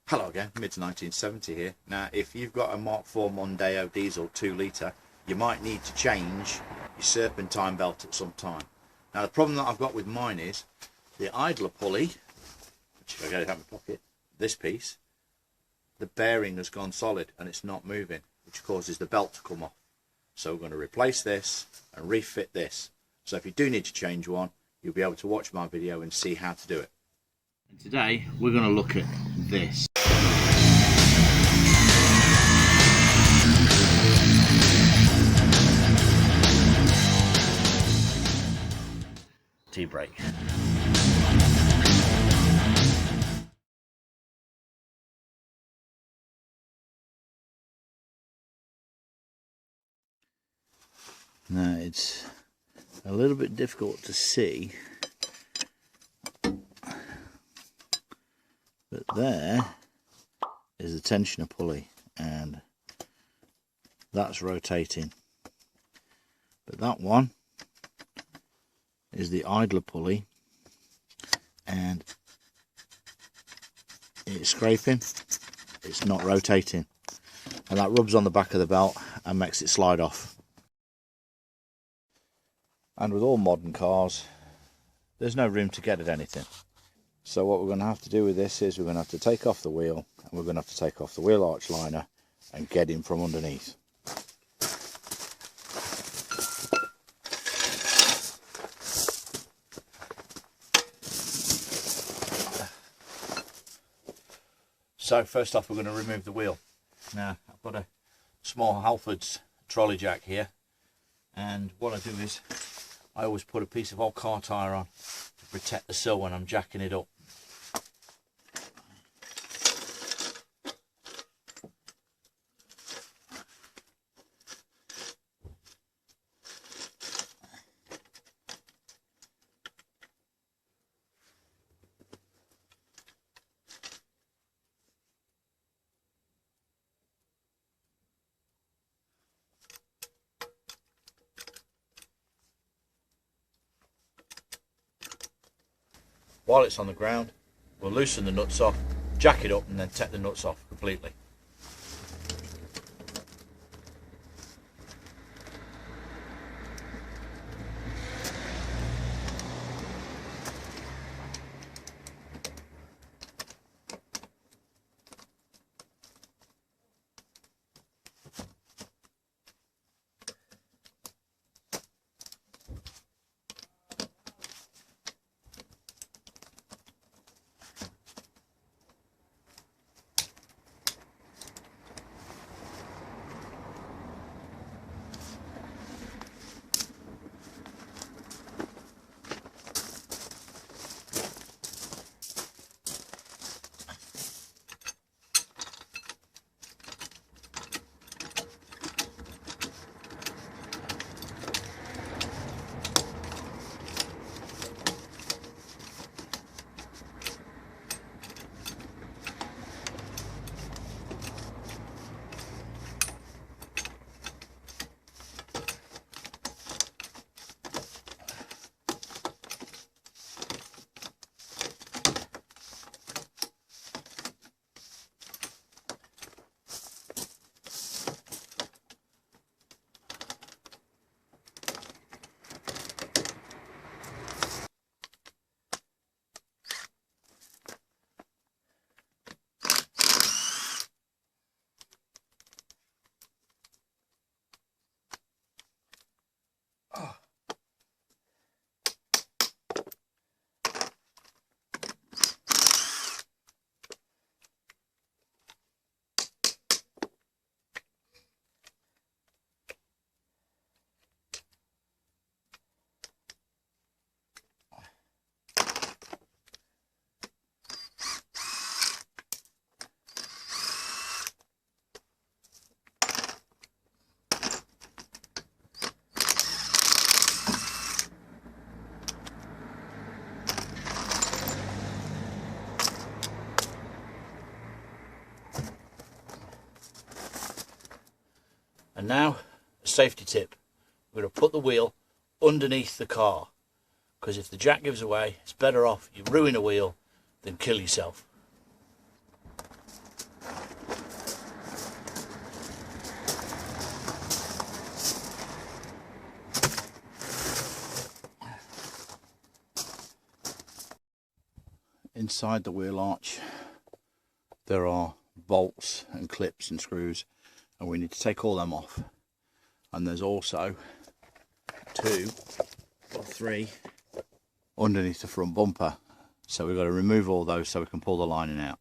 Hello again, mid-1970 here. Now, if you've got a Mk4 Mondeo Diesel 2 litre, you might need to change your serpentine belt at some time. Now, the problem that I've got with mine is the idler pulley, which if I get it out of my pocket, this piece, the bearing has gone solid and it's not moving, which causes the belt to come off. So we're going to replace this and refit this. So if you do need to change one, you'll be able to watch my video and see how to do it. And today we're going to look at this. T-brake. Now it's a little bit difficult to see, but there is the tensioner pulley and that's rotating, but that one is the idler pulley and it's scraping, it's not rotating, and that rubs on the back of the belt and makes it slide off. And with all modern cars, there's no room to get at anything. So what we're going to have to do with this is we're going to have to take off the wheel, and we're going to have to take off the wheel arch liner and get in from underneath. So first off, we're going to remove the wheel. Now I've got a small Halfords trolley jack here, and what I do is I always put a piece of old car tyre on to protect the sill when I'm jacking it up. While it's on the ground, we'll loosen the nuts off, jack it up and then take the nuts off completely. And now, a safety tip. We're going to put the wheel underneath the car, because if the jack gives away, it's better off you ruin a wheel than kill yourself. inside the wheel arch there are bolts and clips and screws, and we need to take all them off. And there's also 2 or 3 underneath the front bumper, so we've got to remove all those so we can pull the lining out.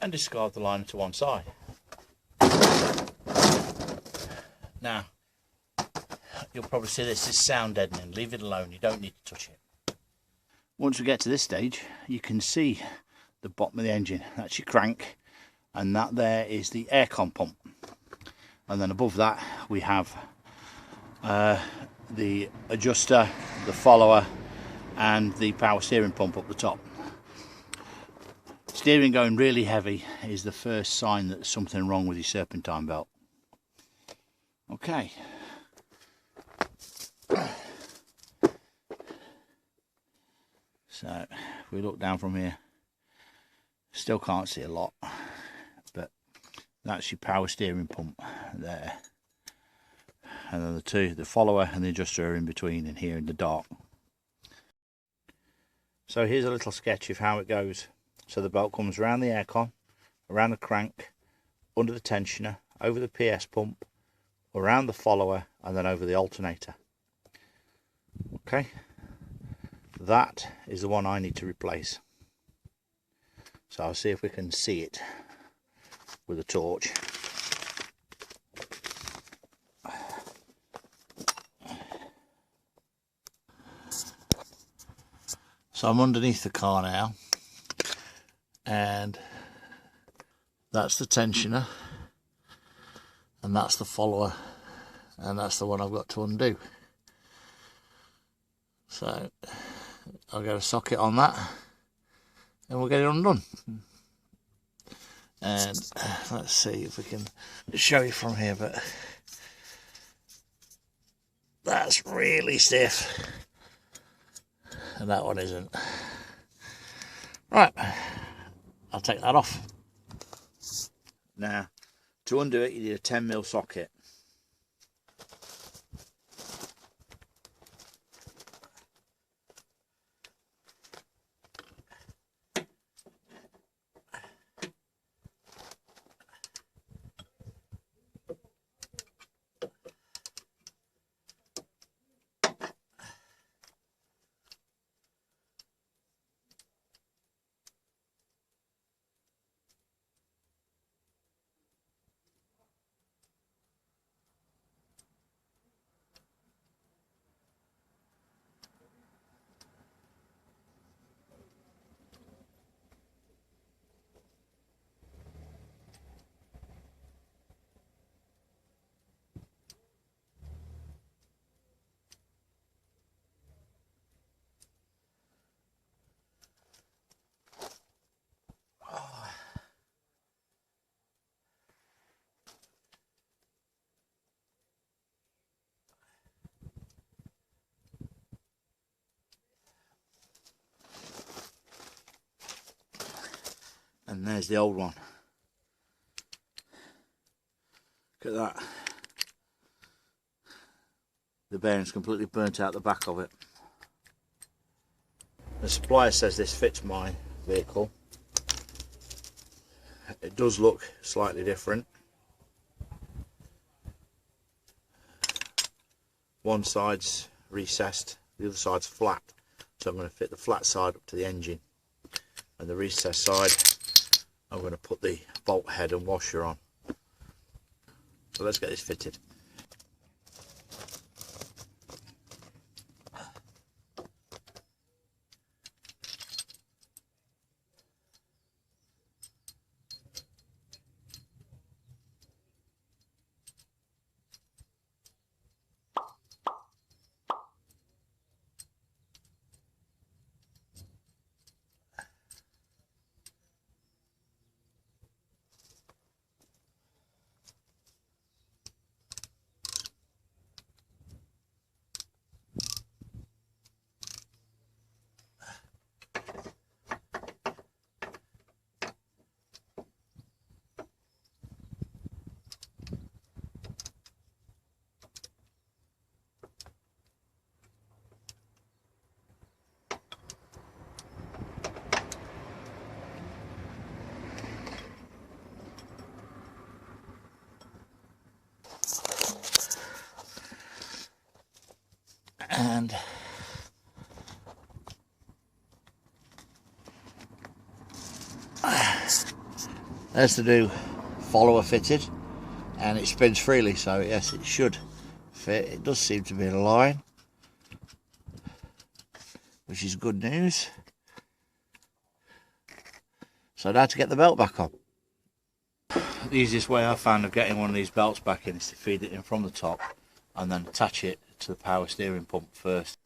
And discard the liner to one side. Now, you'll probably see this is sound deadening. Leave it alone, you don't need to touch it. Once we get to this stage, you can see the bottom of the engine. That's your crank, and that there is the aircon pump. And then above that we have the adjuster, the follower, and the power steering pump up the top. Steering going really heavy is the first sign that there's something wrong with your serpentine belt. Okay. So if we look down from here, still can't see a lot, but that's your power steering pump there. And then the follower and the adjuster are in between and here in the dark. So here's a little sketch of how it goes. So the belt comes around the aircon, around the crank, under the tensioner, over the PS pump, around the follower, and then over the alternator. Okay, that is the one I need to replace. So I'll see if we can see it with a torch. So I'm underneath the car now, and that's the tensioner, and that's the follower, and that's the one I've got to undo. So I'll get a socket on that and we'll get it undone. And let's see if we can show you from here, but that's really stiff and that one isn't. Right, I'll take that off. Now, to undo it, you need a 10mm socket. And there's the old one. Look at that. The bearing's completely burnt out the back of it. The supplier says this fits my vehicle. It does look slightly different. One side's recessed, the other side's flat. So I'm going to fit the flat side up to the engine. And the recessed side, I'm going to put the bolt head and washer on. So let's get this fitted. And there's the new follower fitted, and it spins freely, so yes, it should fit. It does seem to be in line, which is good news. So now to get the belt back on. The easiest way I've found of getting one of these belts back in is to feed it in from the top and then attach it to the power steering pump first.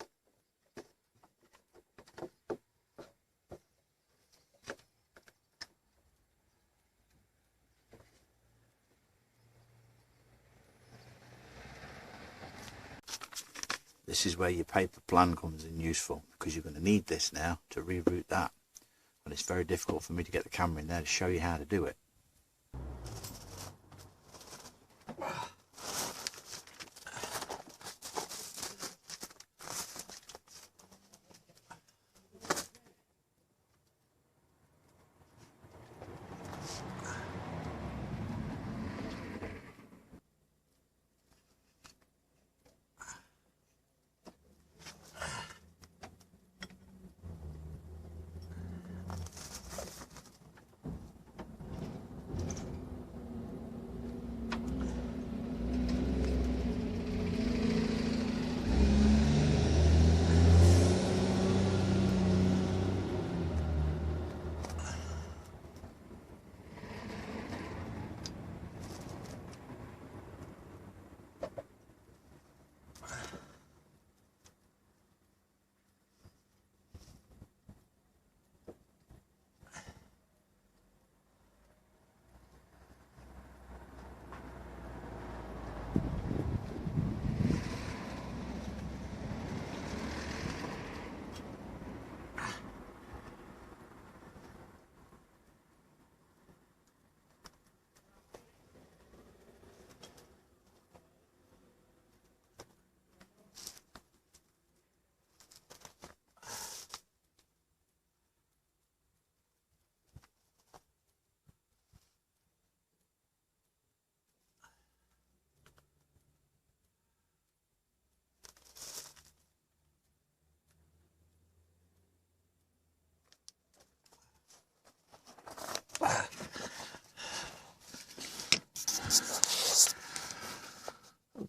This is where your paper plan comes in useful, because you're going to need this now to reroute that, and it's very difficult for me to get the camera in there to show you how to do it.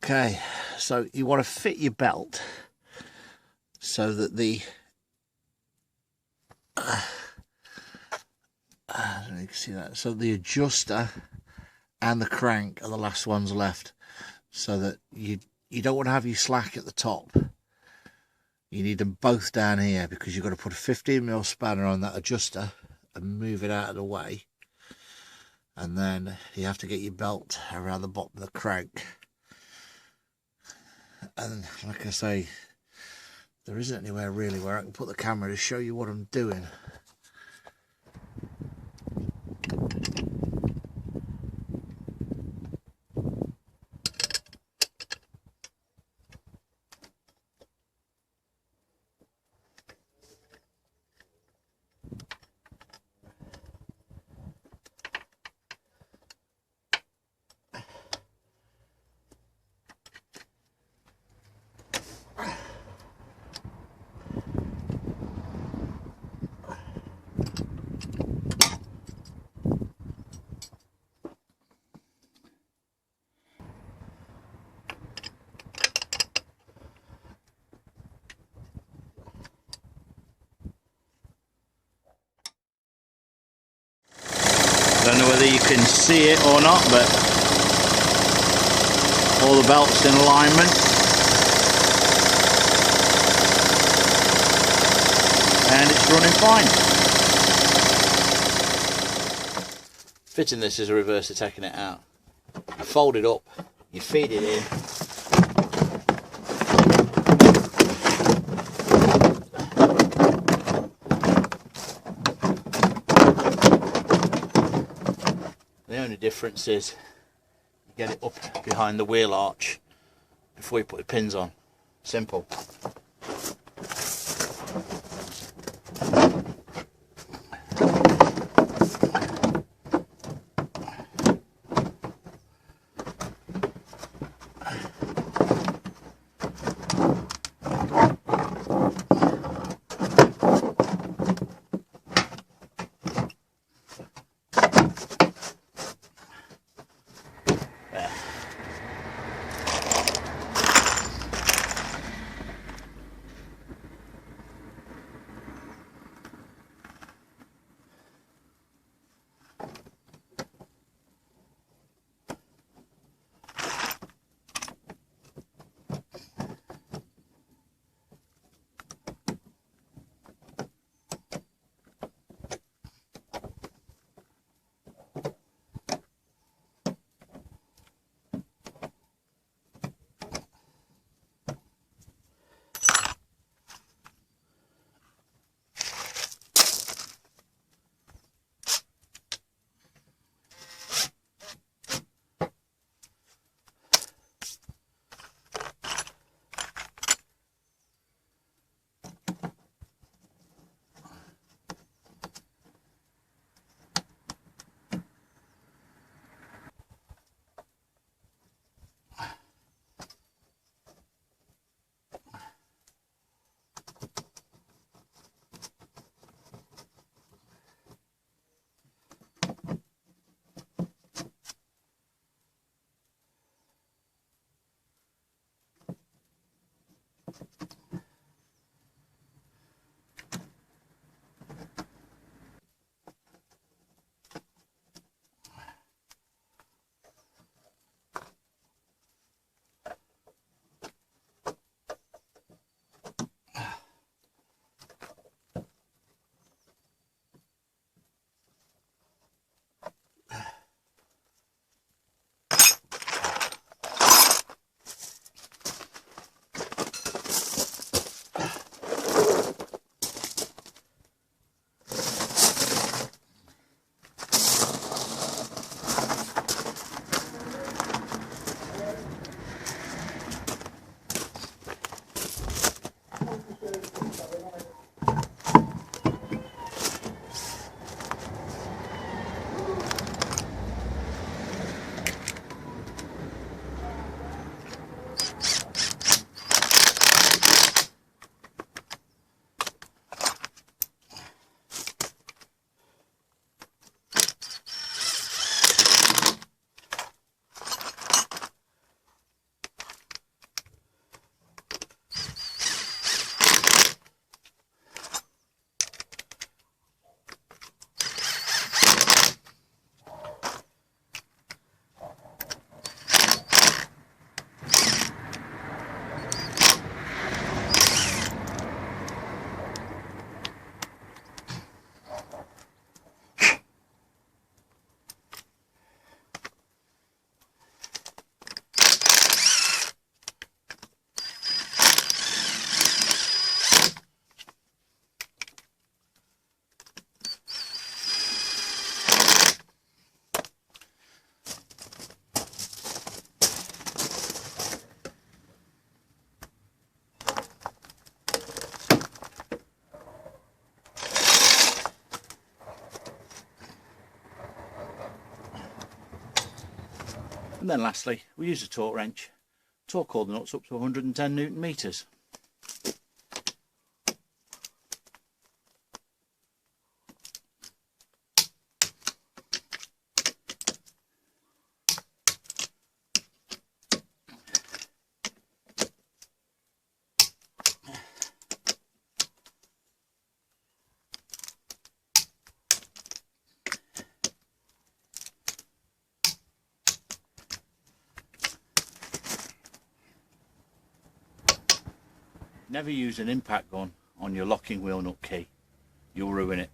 Okay, so you want to fit your belt so that the I don't know if you can see that, so the adjuster and the crank are the last ones left, so that you don't want to have your slack at the top. You need them both down here, because you've got to put a 15mm spanner on that adjuster and move it out of the way, and then you have to get your belt around the bottom of the crank. And like I say, there isn't anywhere really where I can put the camera to show you what I'm doing. don't know whether you can see it or not, but all the belts in alignment, and it's running fine. Fitting this is a reverse of taking it out. You fold it up, you feed it in, the only difference is you get it up behind the wheel arch before you put the pins on. Simple. And then lastly, we use a torque wrench, torque all the nuts up to 110 Newton meters. Never use an impact gun on your locking wheel nut key. You'll ruin it.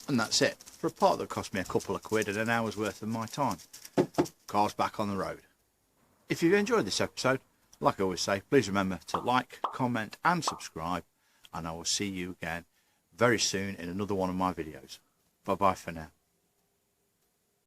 And that's it, for a part that cost me a couple of quid and an hour's worth of my time. Car's back on the road. If you've enjoyed this episode, like I always say, please remember to like, comment and subscribe, and I will see you again very soon in another one of my videos. Bye bye for now.